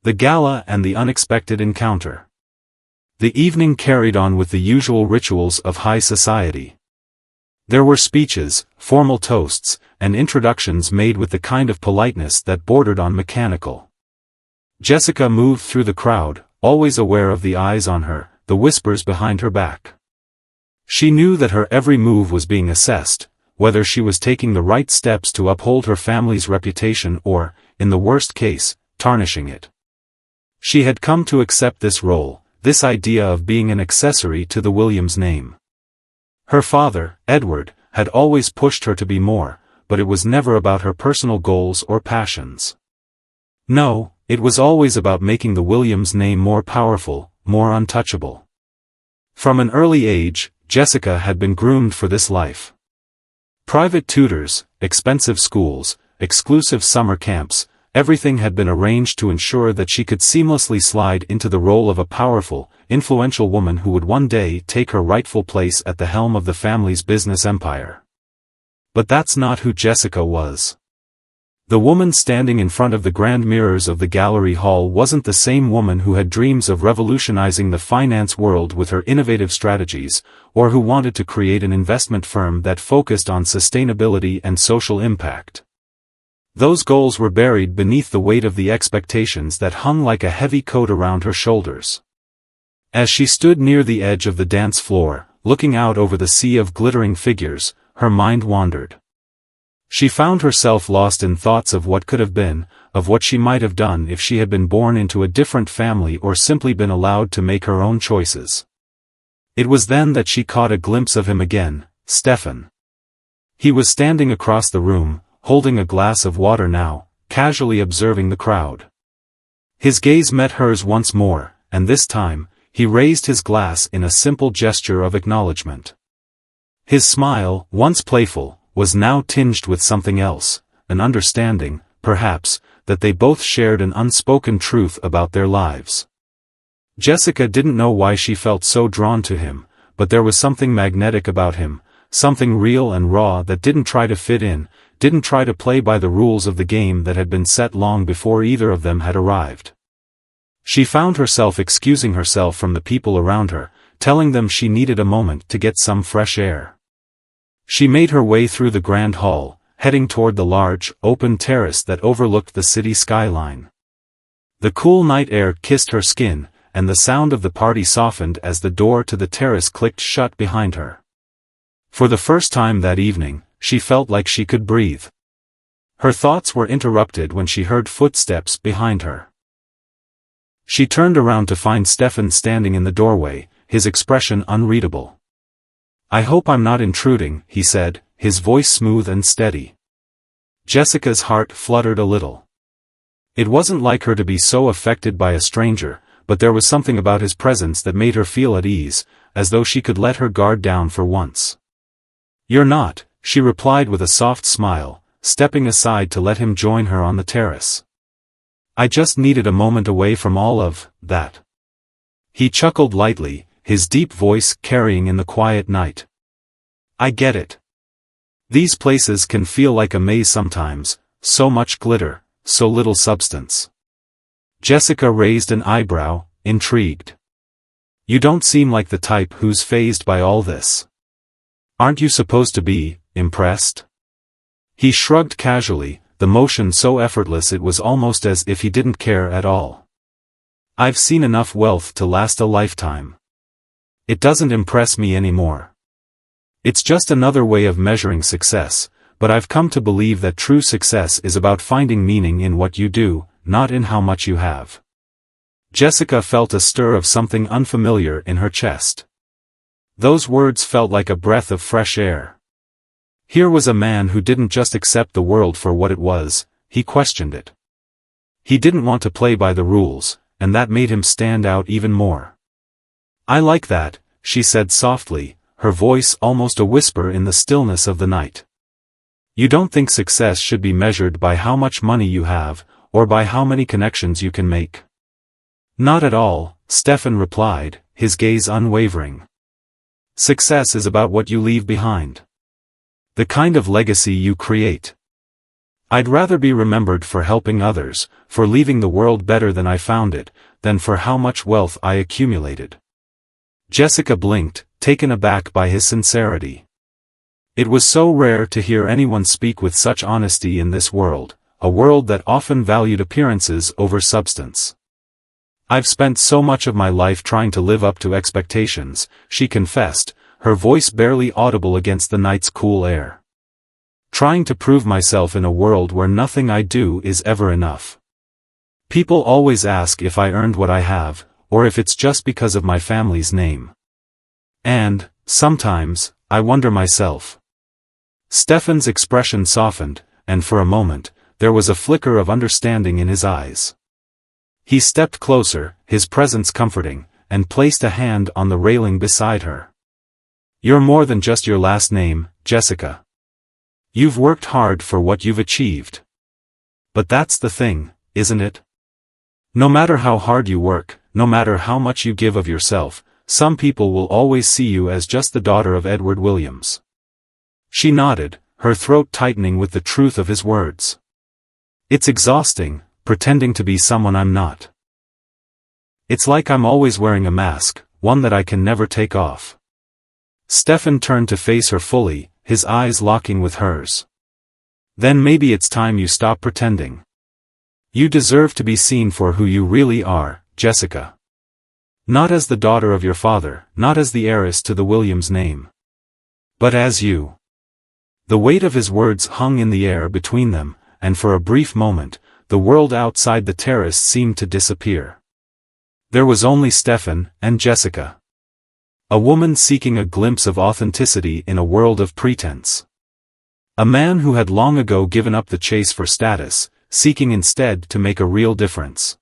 The gala and the unexpected encounter. The evening carried on with the usual rituals of high society. There were speeches, formal toasts, and introductions made with the kind of politeness that bordered on mechanical. Jessica moved through the crowd, always aware of the eyes on her, the whispers behind her back. She knew that her every move was being assessed, whether she was taking the right steps to uphold her family's reputation or, in the worst case, tarnishing it. She had come to accept this role, this idea of being an accessory to the Williams name. Her father, Edward, had always pushed her to be more, but it was never about her personal goals or passions. No, it was always about making the Williams name more powerful, more untouchable. From an early age, Jessica had been groomed for this life. Private tutors, expensive schools, exclusive summer camps, everything had been arranged to ensure that she could seamlessly slide into the role of a powerful, influential woman who would one day take her rightful place at the helm of the family's business empire. But that's not who Jessica was. The woman standing in front of the grand mirrors of the gallery hall wasn't the same woman who had dreams of revolutionizing the finance world with her innovative strategies, or who wanted to create an investment firm that focused on sustainability and social impact. Those goals were buried beneath the weight of the expectations that hung like a heavy coat around her shoulders. As she stood near the edge of the dance floor, looking out over the sea of glittering figures, her mind wandered. She found herself lost in thoughts of what could have been, of what she might have done if she had been born into a different family or simply been allowed to make her own choices. It was then that she caught a glimpse of him again, Stefan. He was standing across the room, holding a glass of water now, casually observing the crowd. His gaze met hers once more, and this time, he raised his glass in a simple gesture of acknowledgement. His smile, once playful, was now tinged with something else, an understanding, perhaps, that they both shared an unspoken truth about their lives. Jessica didn't know why she felt so drawn to him, but there was something magnetic about him, something real and raw that didn't try to fit in, didn't try to play by the rules of the game that had been set long before either of them had arrived. She found herself excusing herself from the people around her, telling them she needed a moment to get some fresh air. She made her way through the grand hall, heading toward the large, open terrace that overlooked the city skyline. The cool night air kissed her skin, and the sound of the party softened as the door to the terrace clicked shut behind her. For the first time that evening, she felt like she could breathe. Her thoughts were interrupted when she heard footsteps behind her. She turned around to find Stefan standing in the doorway, his expression unreadable. "I hope I'm not intruding," he said, his voice smooth and steady. Jessica's heart fluttered a little. It wasn't like her to be so affected by a stranger, but there was something about his presence that made her feel at ease, as though she could let her guard down for once. "You're not," she replied with a soft smile, stepping aside to let him join her on the terrace. "I just needed a moment away from all of that." He chuckled lightly, his deep voice carrying in the quiet night. "I get it. These places can feel like a maze sometimes, so much glitter, so little substance." Jessica raised an eyebrow, intrigued. "You don't seem like the type who's fazed by all this. Aren't you supposed to be impressed?" He shrugged casually, the motion so effortless it was almost as if he didn't care at all. "I've seen enough wealth to last a lifetime. It doesn't impress me anymore. It's just another way of measuring success, but I've come to believe that true success is about finding meaning in what you do, not in how much you have." Jessica felt a stir of something unfamiliar in her chest. Those words felt like a breath of fresh air. Here was a man who didn't just accept the world for what it was, he questioned it. He didn't want to play by the rules, and that made him stand out even more. "I like that," she said softly, her voice almost a whisper in the stillness of the night. "You don't think success should be measured by how much money you have, or by how many connections you can make?" "Not at all," Stefan replied, his gaze unwavering. "Success is about what you leave behind. The kind of legacy you create. I'd rather be remembered for helping others, for leaving the world better than I found it, than for how much wealth I accumulated. Jessica blinked, taken aback by his sincerity. It was so rare to hear anyone speak with such honesty in this world, a world that often valued appearances over substance. I've spent so much of my life trying to live up to expectations, she confessed, her voice barely audible against the night's cool air. Trying to prove myself in a world where nothing I do is ever enough. People always ask if I earned what I have, or if it's just because of my family's name. And, sometimes, I wonder myself. Stefan's expression softened, and for a moment, there was a flicker of understanding in his eyes. He stepped closer, his presence comforting, and placed a hand on the railing beside her. You're more than just your last name, Jessica. You've worked hard for what you've achieved. But that's the thing, isn't it? No matter how hard you work, no matter how much you give of yourself, some people will always see you as just the daughter of Edward Williams. She nodded, her throat tightening with the truth of his words. It's exhausting, pretending to be someone I'm not. It's like I'm always wearing a mask, one that I can never take off. Stefan turned to face her fully, his eyes locking with hers. Then maybe it's time you stop pretending. You deserve to be seen for who you really are, Jessica. Not as the daughter of your father, not as the heiress to the Williams name. But as you. The weight of his words hung in the air between them, and for a brief moment, the world outside the terrace seemed to disappear. There was only Stefan and Jessica. A woman seeking a glimpse of authenticity in a world of pretense. A man who had long ago given up the chase for status, seeking instead to make a real difference.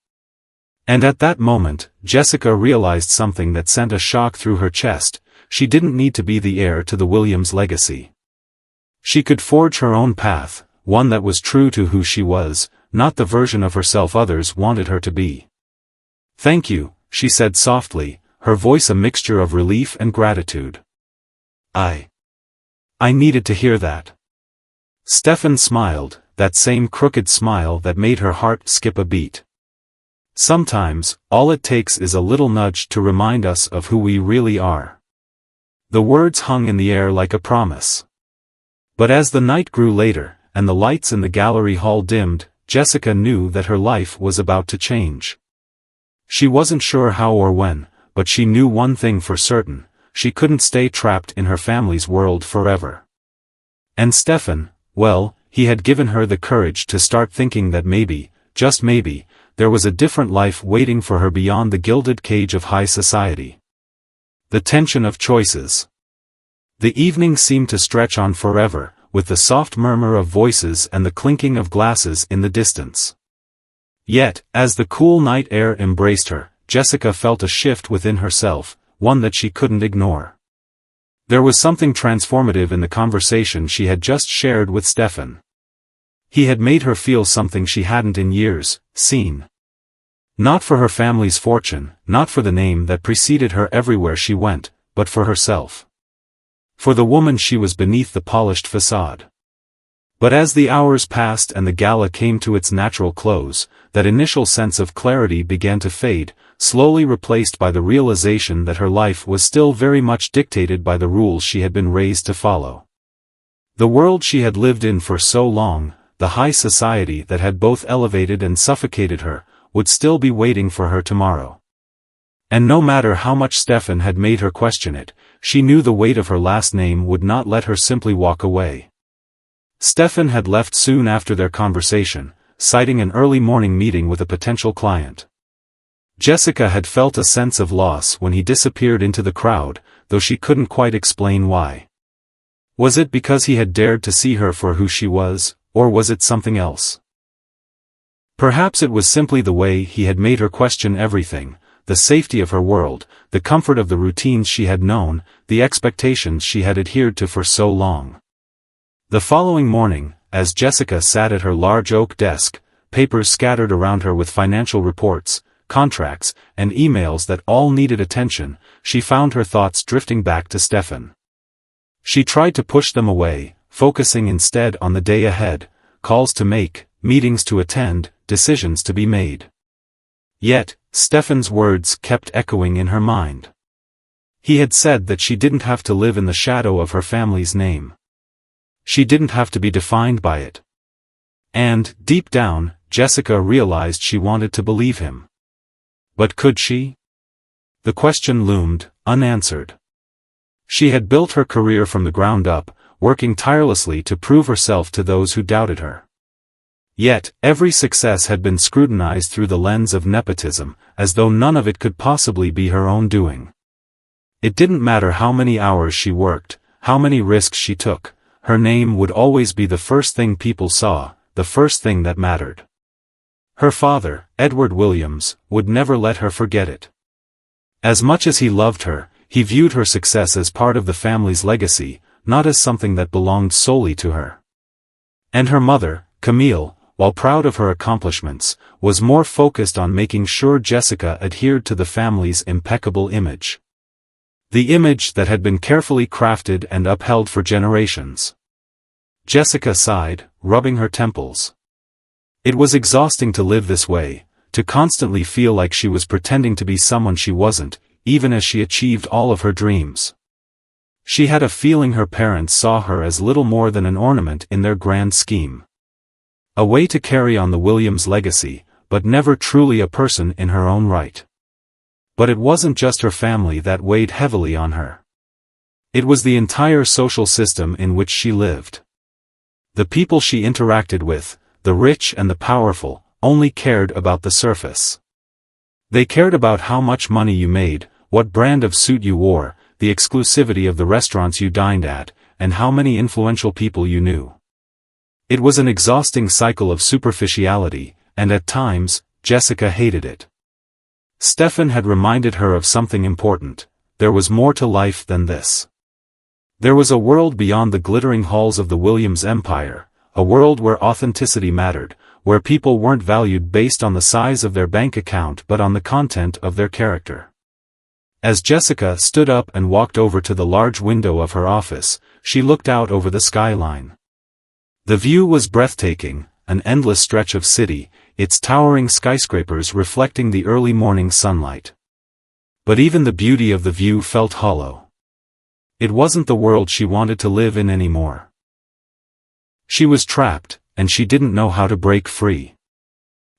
And at that moment, Jessica realized something that sent a shock through her chest: she didn't need to be the heir to the Williams legacy. She could forge her own path, one that was true to who she was, not the version of herself others wanted her to be. Thank you, she said softly, her voice a mixture of relief and gratitude. I needed to hear that. Stefan smiled, that same crooked smile that made her heart skip a beat. Sometimes, all it takes is a little nudge to remind us of who we really are. The words hung in the air like a promise. But as the night grew later, and the lights in the gallery hall dimmed, Jessica knew that her life was about to change. She wasn't sure how or when, but she knew one thing for certain: she couldn't stay trapped in her family's world forever. And Stefan, well, he had given her the courage to start thinking that maybe, just maybe, there was a different life waiting for her beyond the gilded cage of high society. The tension of choices. The evening seemed to stretch on forever, with the soft murmur of voices and the clinking of glasses in the distance. Yet, as the cool night air embraced her, Jessica felt a shift within herself, one that she couldn't ignore. There was something transformative in the conversation she had just shared with Stefan. He had made her feel something she hadn't in years seen. Not for her family's fortune, not for the name that preceded her everywhere she went, but for herself. For the woman she was beneath the polished facade. But as the hours passed and the gala came to its natural close, that initial sense of clarity began to fade, slowly replaced by the realization that her life was still very much dictated by the rules she had been raised to follow. The world she had lived in for so long, the high society that had both elevated and suffocated her, would still be waiting for her tomorrow. And no matter how much Stefan had made her question it, she knew the weight of her last name would not let her simply walk away. Stefan had left soon after their conversation, citing an early morning meeting with a potential client. Jessica had felt a sense of loss when he disappeared into the crowd, though she couldn't quite explain why. Was it because he had dared to see her for who she was, or was it something else? Perhaps it was simply the way he had made her question everything: the safety of her world, the comfort of the routines she had known, the expectations she had adhered to for so long. The following morning, as Jessica sat at her large oak desk, papers scattered around her with financial reports, contracts, and emails that all needed attention, she found her thoughts drifting back to Stefan. She tried to push them away, focusing instead on the day ahead, calls to make, meetings to attend, decisions to be made. Yet, Stefan's words kept echoing in her mind. He had said that she didn't have to live in the shadow of her family's name. She didn't have to be defined by it. And, deep down, Jessica realized she wanted to believe him. But could she? The question loomed, unanswered. She had built her career from the ground up, working tirelessly to prove herself to those who doubted her. Yet, every success had been scrutinized through the lens of nepotism, as though none of it could possibly be her own doing. It didn't matter how many hours she worked, how many risks she took, her name would always be the first thing people saw, the first thing that mattered. Her father, Edward Williams, would never let her forget it. As much as he loved her, he viewed her success as part of the family's legacy, not as something that belonged solely to her. And her mother, Camille, while proud of her accomplishments, was more focused on making sure Jessica adhered to the family's impeccable image. The image that had been carefully crafted and upheld for generations. Jessica sighed, rubbing her temples. It was exhausting to live this way, to constantly feel like she was pretending to be someone she wasn't, even as she achieved all of her dreams. She had a feeling her parents saw her as little more than an ornament in their grand scheme. A way to carry on the Williams legacy, but never truly a person in her own right. But it wasn't just her family that weighed heavily on her. It was the entire social system in which she lived. The people she interacted with, the rich and the powerful, only cared about the surface. They cared about how much money you made, what brand of suit you wore, the exclusivity of the restaurants you dined at, and how many influential people you knew. It was an exhausting cycle of superficiality, and at times, Jessica hated it. Stefan had reminded her of something important: there was more to life than this. There was a world beyond the glittering halls of the Williams empire, a world where authenticity mattered, where people weren't valued based on the size of their bank account but on the content of their character. As Jessica stood up and walked over to the large window of her office, she looked out over the skyline. The view was breathtaking, an endless stretch of city, its towering skyscrapers reflecting the early morning sunlight. But even the beauty of the view felt hollow. It wasn't the world she wanted to live in anymore. She was trapped, and she didn't know how to break free.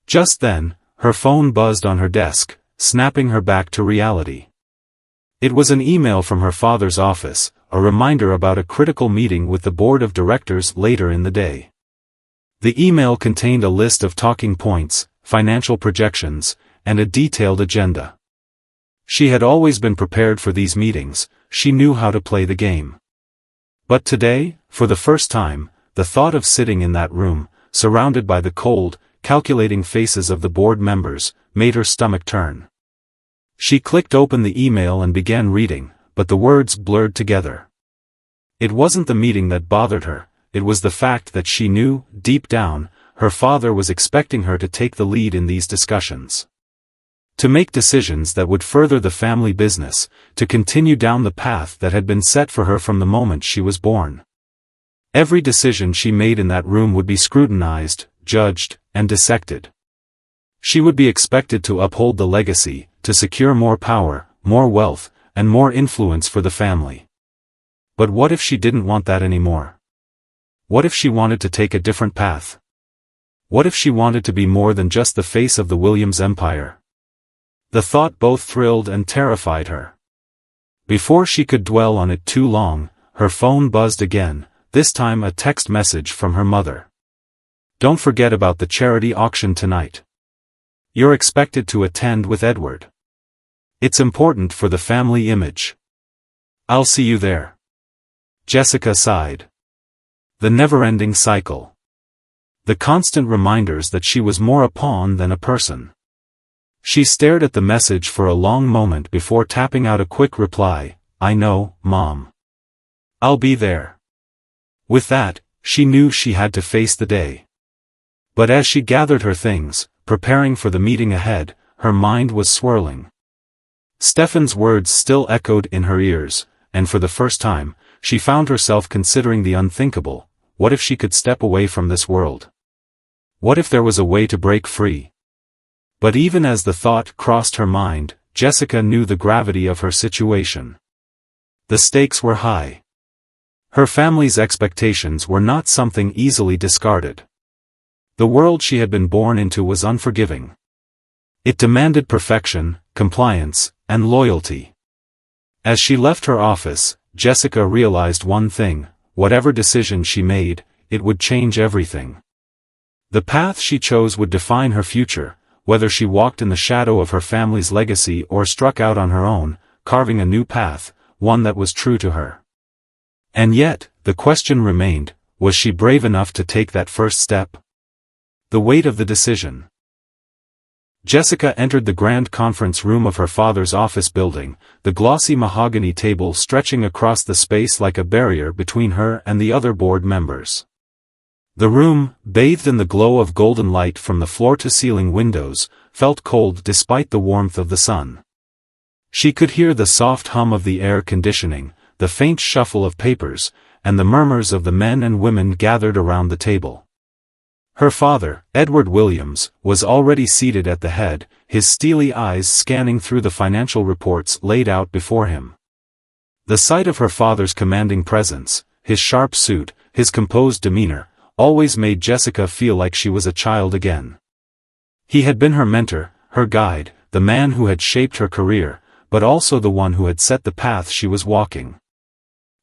Just then, her phone buzzed on her desk, snapping her back to reality. It was an email from her father's office, a reminder about a critical meeting with the board of directors later in the day. The email contained a list of talking points, financial projections, and a detailed agenda. She had always been prepared for these meetings, she knew how to play the game. But today, for the first time, the thought of sitting in that room, surrounded by the cold, calculating faces of the board members, made her stomach turn. She clicked open the email and began reading, but the words blurred together. It wasn't the meeting that bothered her, it was the fact that she knew, deep down, her father was expecting her to take the lead in these discussions. To make decisions that would further the family business, to continue down the path that had been set for her from the moment she was born. Every decision she made in that room would be scrutinized, judged, and dissected. She would be expected to uphold the legacy, to secure more power, more wealth, and more influence for the family. But what if she didn't want that anymore? What if she wanted to take a different path? What if she wanted to be more than just the face of the Williams empire? The thought both thrilled and terrified her. Before she could dwell on it too long, her phone buzzed again, this time a text message from her mother. "Don't forget about the charity auction tonight. You're expected to attend with Edward. It's important for the family image. I'll see you there." Jessica sighed. The never-ending cycle. The constant reminders that she was more a pawn than a person. She stared at the message for a long moment before tapping out a quick reply, "I know, Mom. I'll be there." With that, she knew she had to face the day. But as she gathered her things, preparing for the meeting ahead, her mind was swirling. Stefan's words still echoed in her ears, and for the first time, she found herself considering the unthinkable: what if she could step away from this world? What if there was a way to break free? But even as the thought crossed her mind, Jessica knew the gravity of her situation. The stakes were high. Her family's expectations were not something easily discarded. The world she had been born into was unforgiving. It demanded perfection, compliance, and loyalty. As she left her office, Jessica realized one thing: whatever decision she made, it would change everything. The path she chose would define her future, whether she walked in the shadow of her family's legacy or struck out on her own, carving a new path, one that was true to her. And yet, the question remained, was she brave enough to take that first step? The weight of the decision. Jessica entered the grand conference room of her father's office building, the glossy mahogany table stretching across the space like a barrier between her and the other board members. The room, bathed in the glow of golden light from the floor-to-ceiling windows, felt cold despite the warmth of the sun. She could hear the soft hum of the air conditioning, the faint shuffle of papers, and the murmurs of the men and women gathered around the table. Her father, Edward Williams, was already seated at the head, his steely eyes scanning through the financial reports laid out before him. The sight of her father's commanding presence, his sharp suit, his composed demeanor, always made Jessica feel like she was a child again. He had been her mentor, her guide, the man who had shaped her career, but also the one who had set the path she was walking.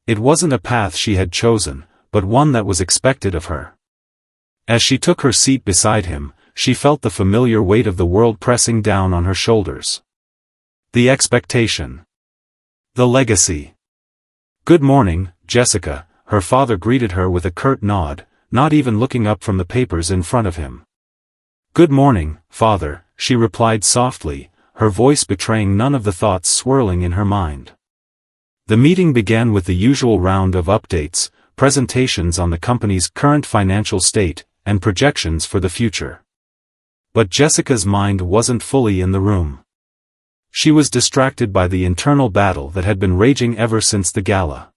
It wasn't a path she had chosen, but one that was expected of her. As she took her seat beside him, she felt the familiar weight of the world pressing down on her shoulders. The expectation. The legacy. "Good morning, Jessica," her father greeted her with a curt nod, not even looking up from the papers in front of him. "Good morning, father," she replied softly, her voice betraying none of the thoughts swirling in her mind. The meeting began with the usual round of updates, presentations on the company's current financial state, and projections for the future. But Jessica's mind wasn't fully in the room. She was distracted by the internal battle that had been raging ever since the gala.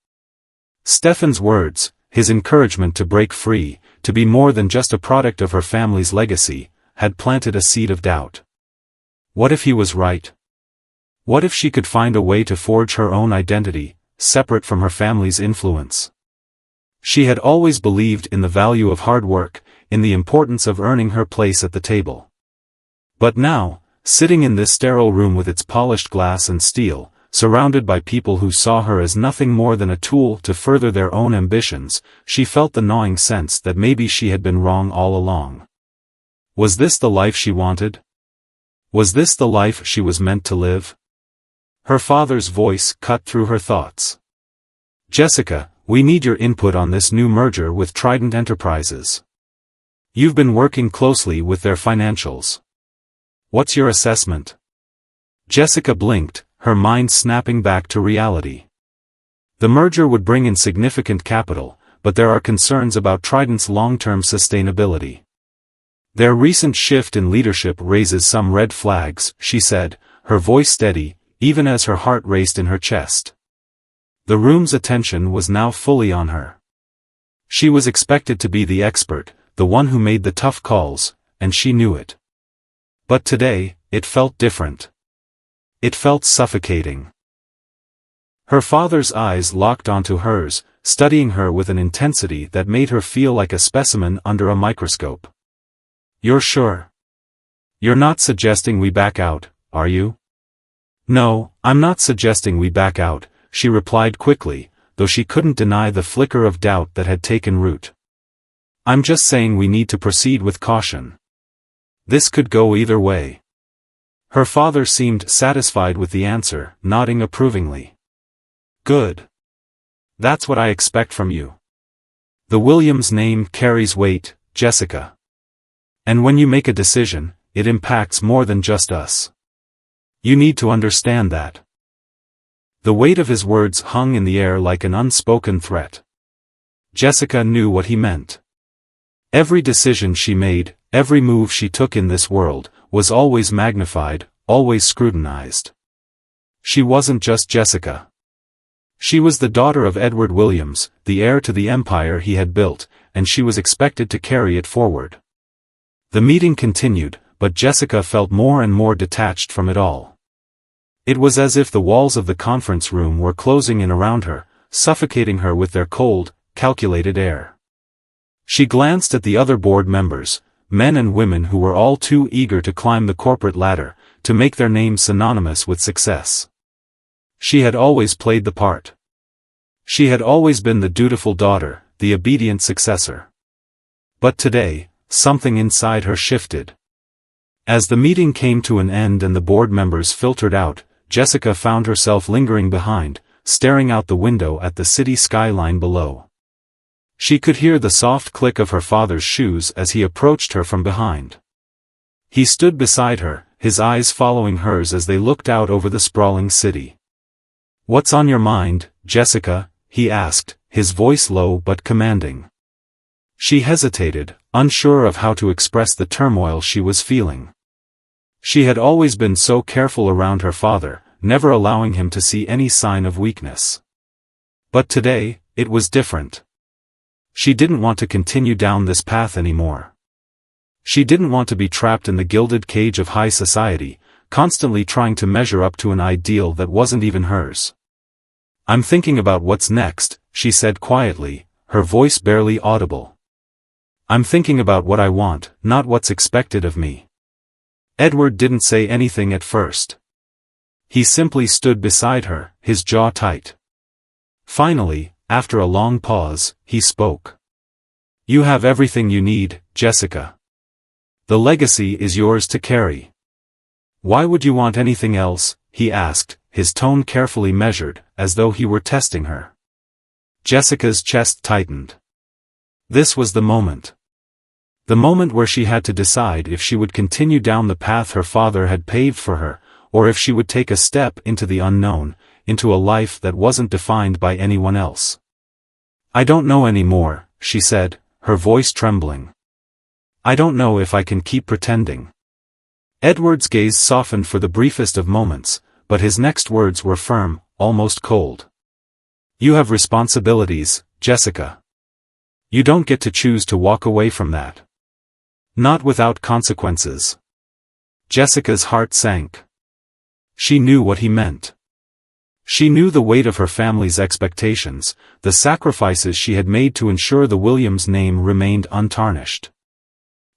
Stefan's words, his encouragement to break free, to be more than just a product of her family's legacy, had planted a seed of doubt. What if he was right? What if she could find a way to forge her own identity, separate from her family's influence? She had always believed in the value of hard work, in the importance of earning her place at the table. But now, sitting in this sterile room with its polished glass and steel, surrounded by people who saw her as nothing more than a tool to further their own ambitions, she felt the gnawing sense that maybe she had been wrong all along. Was this the life she wanted? Was this the life she was meant to live? Her father's voice cut through her thoughts. "Jessica, we need your input on this new merger with Trident Enterprises. You've been working closely with their financials. What's your assessment?" Jessica blinked, her mind snapping back to reality. The merger would bring in significant capital, but there are concerns about Trident's long-term sustainability. "Their recent shift in leadership raises some red flags," she said, her voice steady, even as her heart raced in her chest. The room's attention was now fully on her. She was expected to be the expert, the one who made the tough calls, and she knew it. But today, it felt different. It felt suffocating. Her father's eyes locked onto hers, studying her with an intensity that made her feel like a specimen under a microscope. "You're sure? You're not suggesting we back out, are you?" "No, I'm not suggesting we back out," she replied quickly, though she couldn't deny the flicker of doubt that had taken root. "I'm just saying we need to proceed with caution. This could go either way." Her father seemed satisfied with the answer, nodding approvingly. "Good. That's what I expect from you. The Williams name carries weight, Jessica. And when you make a decision, it impacts more than just us. You need to understand that." The weight of his words hung in the air like an unspoken threat. Jessica knew what he meant. Every decision she made, every move she took in this world, was always magnified, always scrutinized. She wasn't just Jessica. She was the daughter of Edward Williams, the heir to the empire he had built, and she was expected to carry it forward. The meeting continued, but Jessica felt more and more detached from it all. It was as if the walls of the conference room were closing in around her, suffocating her with their cold, calculated air. She glanced at the other board members, men and women who were all too eager to climb the corporate ladder, to make their names synonymous with success. She had always played the part. She had always been the dutiful daughter, the obedient successor. But today, something inside her shifted. As the meeting came to an end and the board members filtered out, Jessica found herself lingering behind, staring out the window at the city skyline below. She could hear the soft click of her father's shoes as he approached her from behind. He stood beside her, his eyes following hers as they looked out over the sprawling city. "What's on your mind, Jessica?" he asked, his voice low but commanding. She hesitated, unsure of how to express the turmoil she was feeling. She had always been so careful around her father, never allowing him to see any sign of weakness. But today, it was different. She didn't want to continue down this path anymore. She didn't want to be trapped in the gilded cage of high society, constantly trying to measure up to an ideal that wasn't even hers. "I'm thinking about what's next," she said quietly, her voice barely audible. "I'm thinking about what I want, not what's expected of me." Edward didn't say anything at first. He simply stood beside her, his jaw tight. Finally, after a long pause, he spoke. "You have everything you need, Jessica. The legacy is yours to carry." "Why would you want anything else?" he asked, his tone carefully measured, as though he were testing her. Jessica's chest tightened. This was the moment. The moment where she had to decide if she would continue down the path her father had paved for her, or if she would take a step into the unknown, into a life that wasn't defined by anyone else. "I don't know anymore," she said, her voice trembling. "I don't know if I can keep pretending." Edward's gaze softened for the briefest of moments, but his next words were firm, almost cold. "You have responsibilities, Jessica. You don't get to choose to walk away from that. Not without consequences." Jessica's heart sank. She knew what he meant. She knew the weight of her family's expectations, the sacrifices she had made to ensure the Williams name remained untarnished.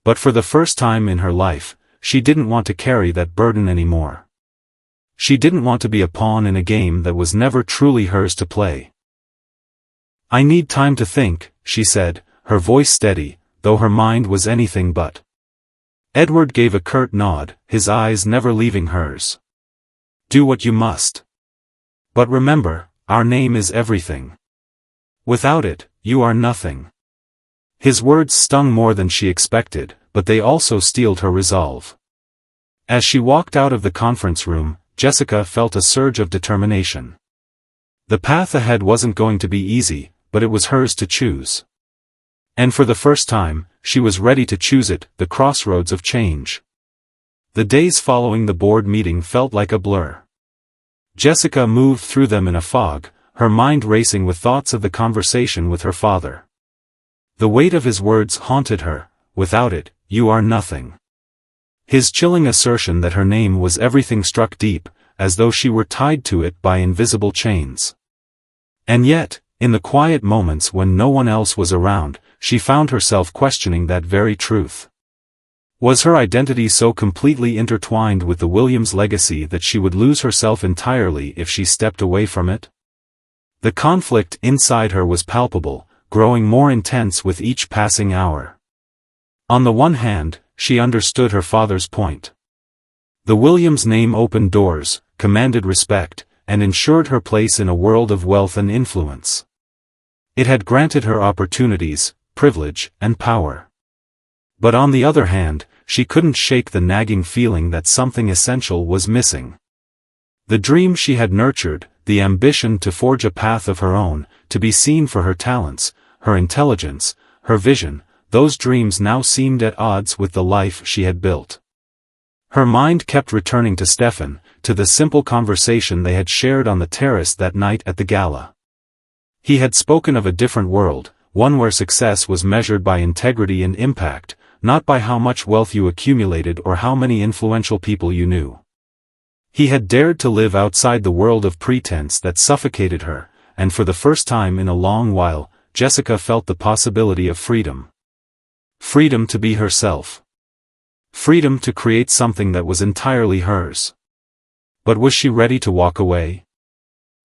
But for the first time in her life, she didn't want to carry that burden anymore. She didn't want to be a pawn in a game that was never truly hers to play. "I need time to think," she said, her voice steady, though her mind was anything but. Edward gave a curt nod, his eyes never leaving hers. "Do what you must. But remember, our name is everything. Without it, you are nothing." His words stung more than she expected, but they also steeled her resolve. As she walked out of the conference room, Jessica felt a surge of determination. The path ahead wasn't going to be easy, but it was hers to choose. And for the first time, she was ready to choose it, the crossroads of change. The days following the board meeting felt like a blur. Jessica moved through them in a fog, her mind racing with thoughts of the conversation with her father. The weight of his words haunted her, "Without it, you are nothing." His chilling assertion that her name was everything struck deep, as though she were tied to it by invisible chains. And yet, in the quiet moments when no one else was around, she found herself questioning that very truth. Was her identity so completely intertwined with the Williams legacy that she would lose herself entirely if she stepped away from it? The conflict inside her was palpable, growing more intense with each passing hour. On the one hand, she understood her father's point. The Williams name opened doors, commanded respect, and ensured her place in a world of wealth and influence. It had granted her opportunities, privilege, and power. But on the other hand, she couldn't shake the nagging feeling that something essential was missing. The dream she had nurtured, the ambition to forge a path of her own, to be seen for her talents, her intelligence, her vision, those dreams now seemed at odds with the life she had built. Her mind kept returning to Stefan, to the simple conversation they had shared on the terrace that night at the gala. He had spoken of a different world, one where success was measured by integrity and impact, not by how much wealth you accumulated or how many influential people you knew. He had dared to live outside the world of pretense that suffocated her, and for the first time in a long while, Jessica felt the possibility of freedom. Freedom to be herself. Freedom to create something that was entirely hers. But was she ready to walk away?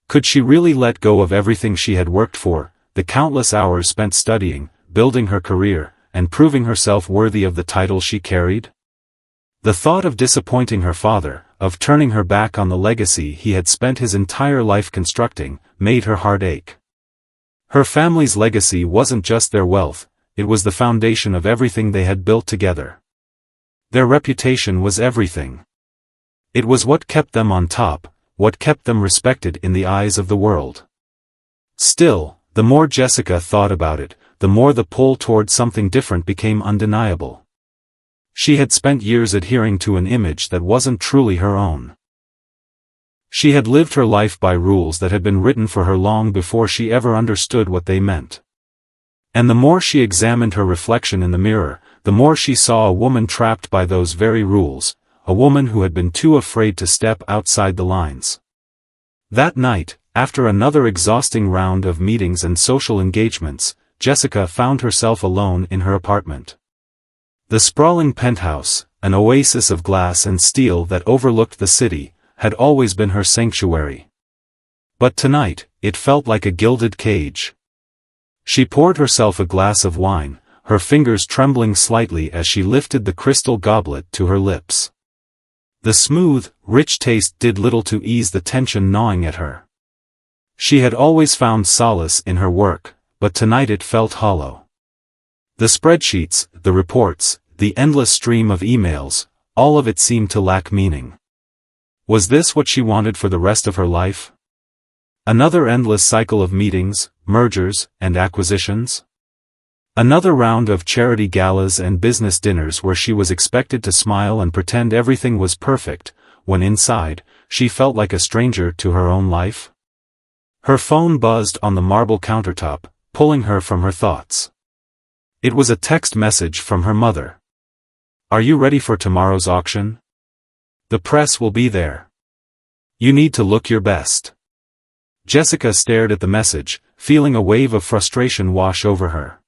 Could she really let go of everything she had worked for, the countless hours spent studying, building her career, and proving herself worthy of the title she carried? The thought of disappointing her father, of turning her back on the legacy he had spent his entire life constructing, made her heart ache. Her family's legacy wasn't just their wealth, it was the foundation of everything they had built together. Their reputation was everything. It was what kept them on top, what kept them respected in the eyes of the world. Still, the more Jessica thought about it, the more the pull toward something different became undeniable. She had spent years adhering to an image that wasn't truly her own. She had lived her life by rules that had been written for her long before she ever understood what they meant. And the more she examined her reflection in the mirror, the more she saw a woman trapped by those very rules, a woman who had been too afraid to step outside the lines. That night, after another exhausting round of meetings and social engagements, Jessica found herself alone in her apartment. The sprawling penthouse, an oasis of glass and steel that overlooked the city, had always been her sanctuary. But tonight, it felt like a gilded cage. She poured herself a glass of wine, her fingers trembling slightly as she lifted the crystal goblet to her lips. The smooth, rich taste did little to ease the tension gnawing at her. She had always found solace in her work, but tonight it felt hollow. The spreadsheets, the reports, the endless stream of emails, all of it seemed to lack meaning. Was this what she wanted for the rest of her life? Another endless cycle of meetings, mergers, and acquisitions? Another round of charity galas and business dinners where she was expected to smile and pretend everything was perfect, when inside, she felt like a stranger to her own life? Her phone buzzed on the marble countertop, pulling her from her thoughts. It was a text message from her mother. "Are you ready for tomorrow's auction? The press will be there. You need to look your best." Jessica stared at the message, feeling a wave of frustration wash over her.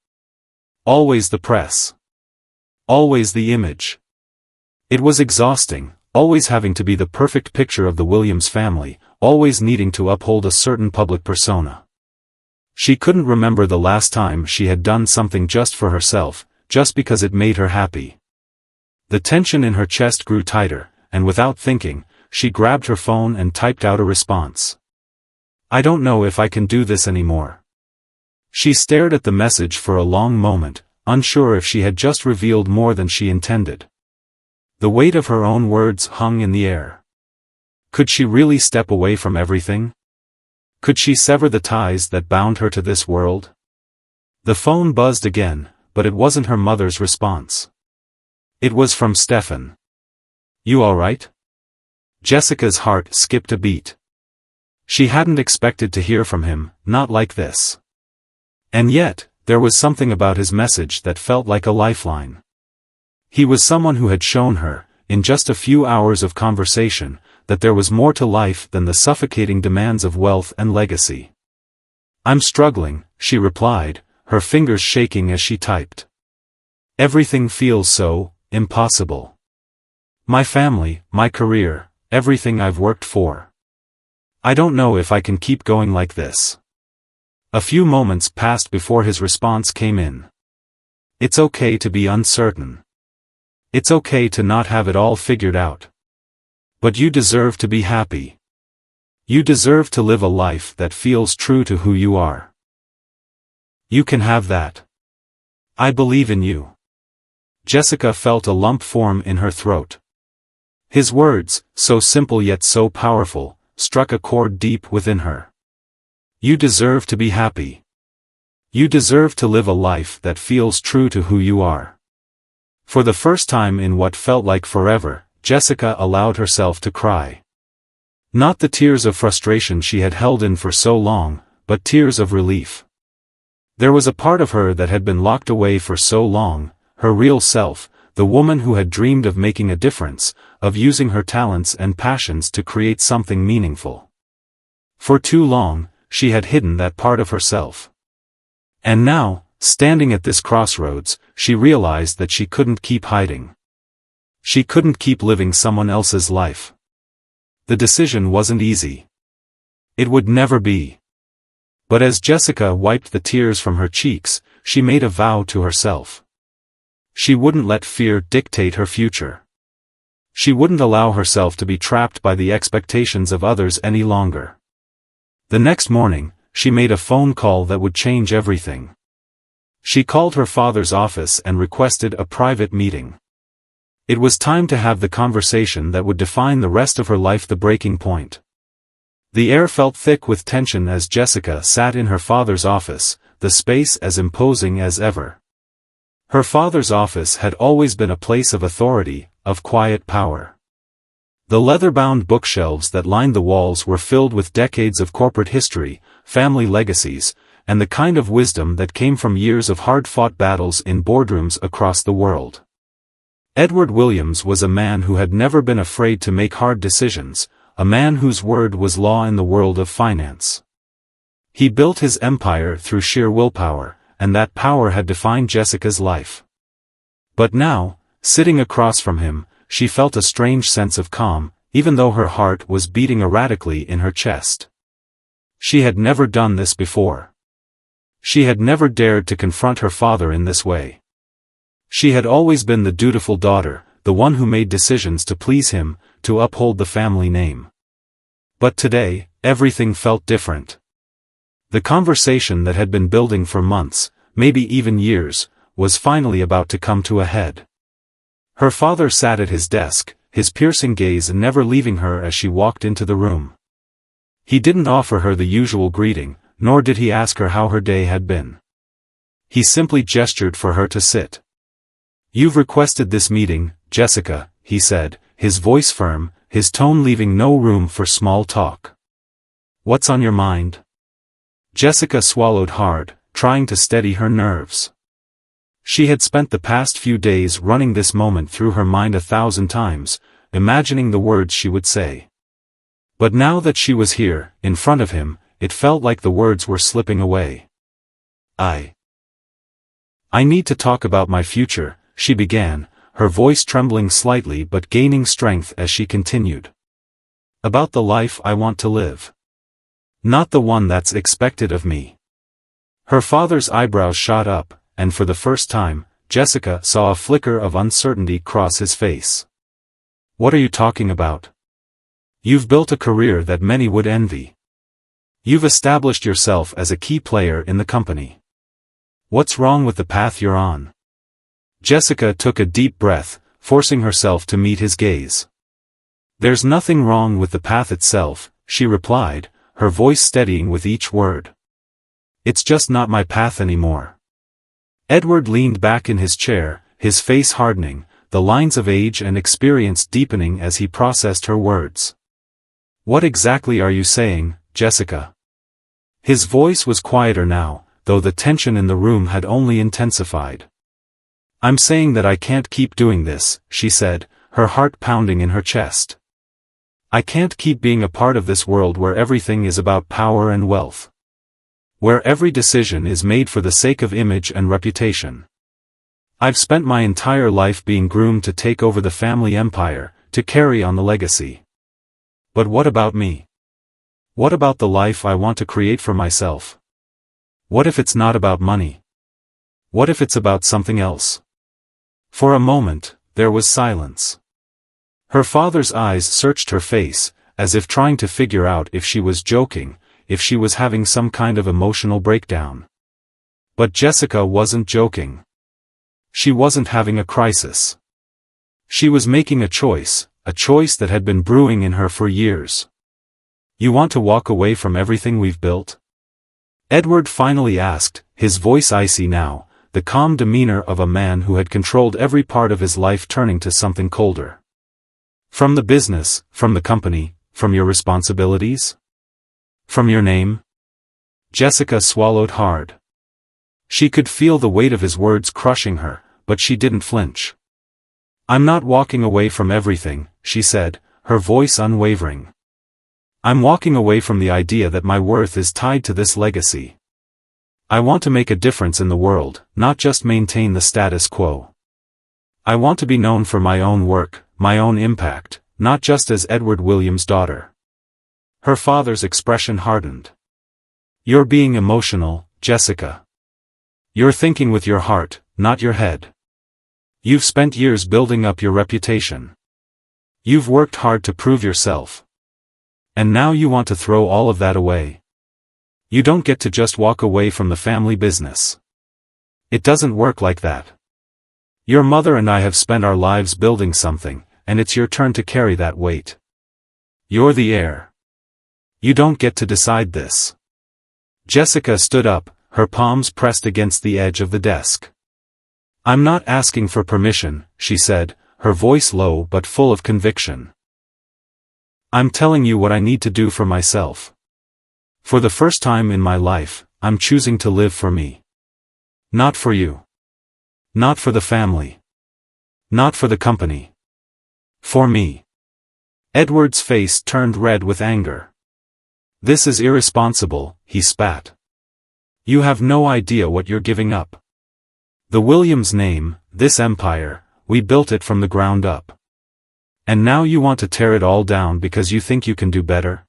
Always the press. Always the image. It was exhausting, always having to be the perfect picture of the Williams family, always needing to uphold a certain public persona. She couldn't remember the last time she had done something just for herself, just because it made her happy. The tension in her chest grew tighter, and without thinking, she grabbed her phone and typed out a response. "I don't know if I can do this anymore." She stared at the message for a long moment, unsure if she had just revealed more than she intended. The weight of her own words hung in the air. Could she really step away from everything? Could she sever the ties that bound her to this world? The phone buzzed again, but it wasn't her mother's response. It was from Stefan. "You all right?" Jessica's heart skipped a beat. She hadn't expected to hear from him, not like this. And yet, there was something about his message that felt like a lifeline. He was someone who had shown her, in just a few hours of conversation, that there was more to life than the suffocating demands of wealth and legacy. "I'm struggling," she replied, her fingers shaking as she typed. "Everything feels so impossible. My family, my career, everything I've worked for. I don't know if I can keep going like this." A few moments passed before his response came in. "It's okay to be uncertain. It's okay to not have it all figured out. But you deserve to be happy. You deserve to live a life that feels true to who you are. You can have that. I believe in you." Jessica felt a lump form in her throat. His words, so simple yet so powerful, struck a chord deep within her. You deserve to be happy. You deserve to live a life that feels true to who you are. For the first time in what felt like forever, Jessica allowed herself to cry. Not the tears of frustration she had held in for so long, but tears of relief. There was a part of her that had been locked away for so long, her real self, the woman who had dreamed of making a difference, of using her talents and passions to create something meaningful. For too long, she had hidden that part of herself. And now, standing at this crossroads, she realized that she couldn't keep hiding. She couldn't keep living someone else's life. The decision wasn't easy. It would never be. But as Jessica wiped the tears from her cheeks, she made a vow to herself. She wouldn't let fear dictate her future. She wouldn't allow herself to be trapped by the expectations of others any longer. The next morning, she made a phone call that would change everything. She called her father's office and requested a private meeting. It was time to have the conversation that would define the rest of her life, the breaking point. The air felt thick with tension as Jessica sat in her father's office, the space as imposing as ever. Her father's office had always been a place of authority, of quiet power. The leather-bound bookshelves that lined the walls were filled with decades of corporate history, family legacies, and the kind of wisdom that came from years of hard-fought battles in boardrooms across the world. Edward Williams was a man who had never been afraid to make hard decisions, a man whose word was law in the world of finance. He built his empire through sheer willpower, and that power had defined Jessica's life. But now, sitting across from him, she felt a strange sense of calm, even though her heart was beating erratically in her chest. She had never done this before. She had never dared to confront her father in this way. She had always been the dutiful daughter, the one who made decisions to please him, to uphold the family name. But today, everything felt different. The conversation that had been building for months, maybe even years, was finally about to come to a head. Her father sat at his desk, his piercing gaze never leaving her as she walked into the room. He didn't offer her the usual greeting, nor did he ask her how her day had been. He simply gestured for her to sit. "You've requested this meeting, Jessica," he said, his voice firm, his tone leaving no room for small talk. "What's on your mind?" Jessica swallowed hard, trying to steady her nerves. She had spent the past few days running this moment through her mind 1,000 times, imagining the words she would say. But now that she was here, in front of him, it felt like the words were slipping away. I need to talk about my future," she began, her voice trembling slightly but gaining strength as she continued. "About the life I want to live. Not the one that's expected of me." Her father's eyebrows shot up, and for the first time, Jessica saw a flicker of uncertainty cross his face. "What are you talking about? You've built a career that many would envy. You've established yourself as a key player in the company. What's wrong with the path you're on?" Jessica took a deep breath, forcing herself to meet his gaze. "There's nothing wrong with the path itself," she replied, her voice steadying with each word. "It's just not my path anymore." Edward leaned back in his chair, his face hardening, the lines of age and experience deepening as he processed her words. "What exactly are you saying, Jessica?" His voice was quieter now, though the tension in the room had only intensified. "I'm saying that I can't keep doing this," she said, her heart pounding in her chest. "I can't keep being a part of this world where everything is about power and wealth. Where every decision is made for the sake of image and reputation. I've spent my entire life being groomed to take over the family empire, to carry on the legacy. But what about me? What about the life I want to create for myself? What if it's not about money? What if it's about something else?" For a moment, there was silence. Her father's eyes searched her face, as if trying to figure out if she was joking, if she was having some kind of emotional breakdown. But Jessica wasn't joking. She wasn't having a crisis. She was making a choice that had been brewing in her for years. "You want to walk away from everything we've built?" Edward finally asked, his voice icy now, the calm demeanor of a man who had controlled every part of his life turning to something colder. "From the business, from the company, from your responsibilities? From your name?" Jessica swallowed hard. She could feel the weight of his words crushing her, but she didn't flinch. "I'm not walking away from everything," she said, her voice unwavering. "I'm walking away from the idea that my worth is tied to this legacy. I want to make a difference in the world, not just maintain the status quo. I want to be known for my own work, my own impact, not just as Edward Williams' daughter." Her father's expression hardened. "You're being emotional, Jessica. You're thinking with your heart, not your head. You've spent years building up your reputation. You've worked hard to prove yourself. And now you want to throw all of that away. You don't get to just walk away from the family business. It doesn't work like that. Your mother and I have spent our lives building something, and it's your turn to carry that weight. You're the heir. You don't get to decide this." Jessica stood up, her palms pressed against the edge of the desk. "I'm not asking for permission," she said, her voice low but full of conviction. "I'm telling you what I need to do for myself. For the first time in my life, I'm choosing to live for me. Not for you. Not for the family. Not for the company. For me." Edward's face turned red with anger. "This is irresponsible," he spat. "You have no idea what you're giving up. The Williams name, this empire, we built it from the ground up. And now you want to tear it all down because you think you can do better?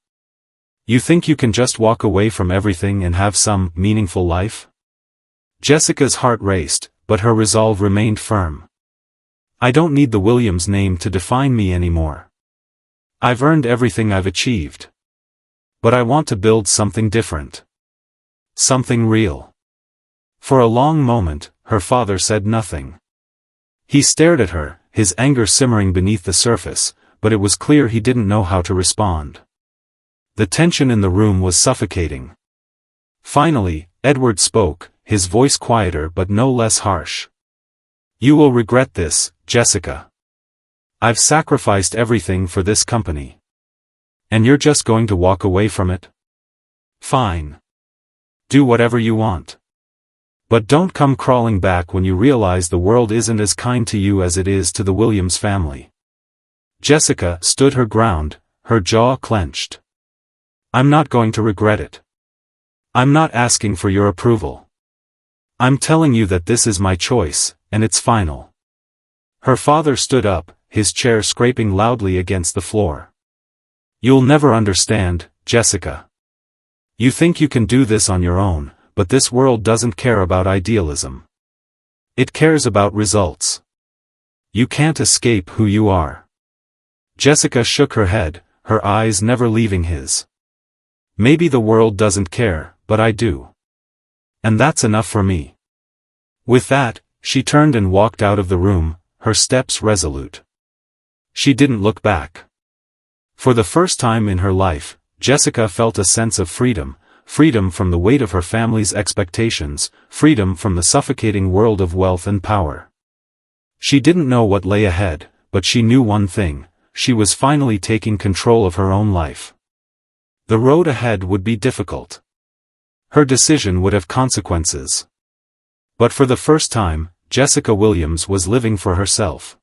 You think you can just walk away from everything and have some meaningful life?" Jessica's heart raced, but her resolve remained firm. "I don't need the Williams name to define me anymore. I've earned everything I've achieved. But I want to build something different. Something real." For a long moment, her father said nothing. He stared at her, his anger simmering beneath the surface, but it was clear he didn't know how to respond. The tension in the room was suffocating. Finally, Edward spoke, his voice quieter but no less harsh. "You will regret this, Jessica. I've sacrificed everything for this company. And you're just going to walk away from it? Fine. Do whatever you want. But don't come crawling back when you realize the world isn't as kind to you as it is to the Williams family." Jessica stood her ground, her jaw clenched. "I'm not going to regret it. I'm not asking for your approval. I'm telling you that this is my choice, and it's final." Her father stood up, his chair scraping loudly against the floor. "You'll never understand, Jessica. You think you can do this on your own, but this world doesn't care about idealism. It cares about results. You can't escape who you are." Jessica shook her head, her eyes never leaving his. "Maybe the world doesn't care, but I do. And that's enough for me." With that, she turned and walked out of the room, her steps resolute. She didn't look back. For the first time in her life, Jessica felt a sense of freedom, freedom from the weight of her family's expectations, freedom from the suffocating world of wealth and power. She didn't know what lay ahead, but she knew one thing: she was finally taking control of her own life. The road ahead would be difficult. Her decision would have consequences. But for the first time, Jessica Williams was living for herself.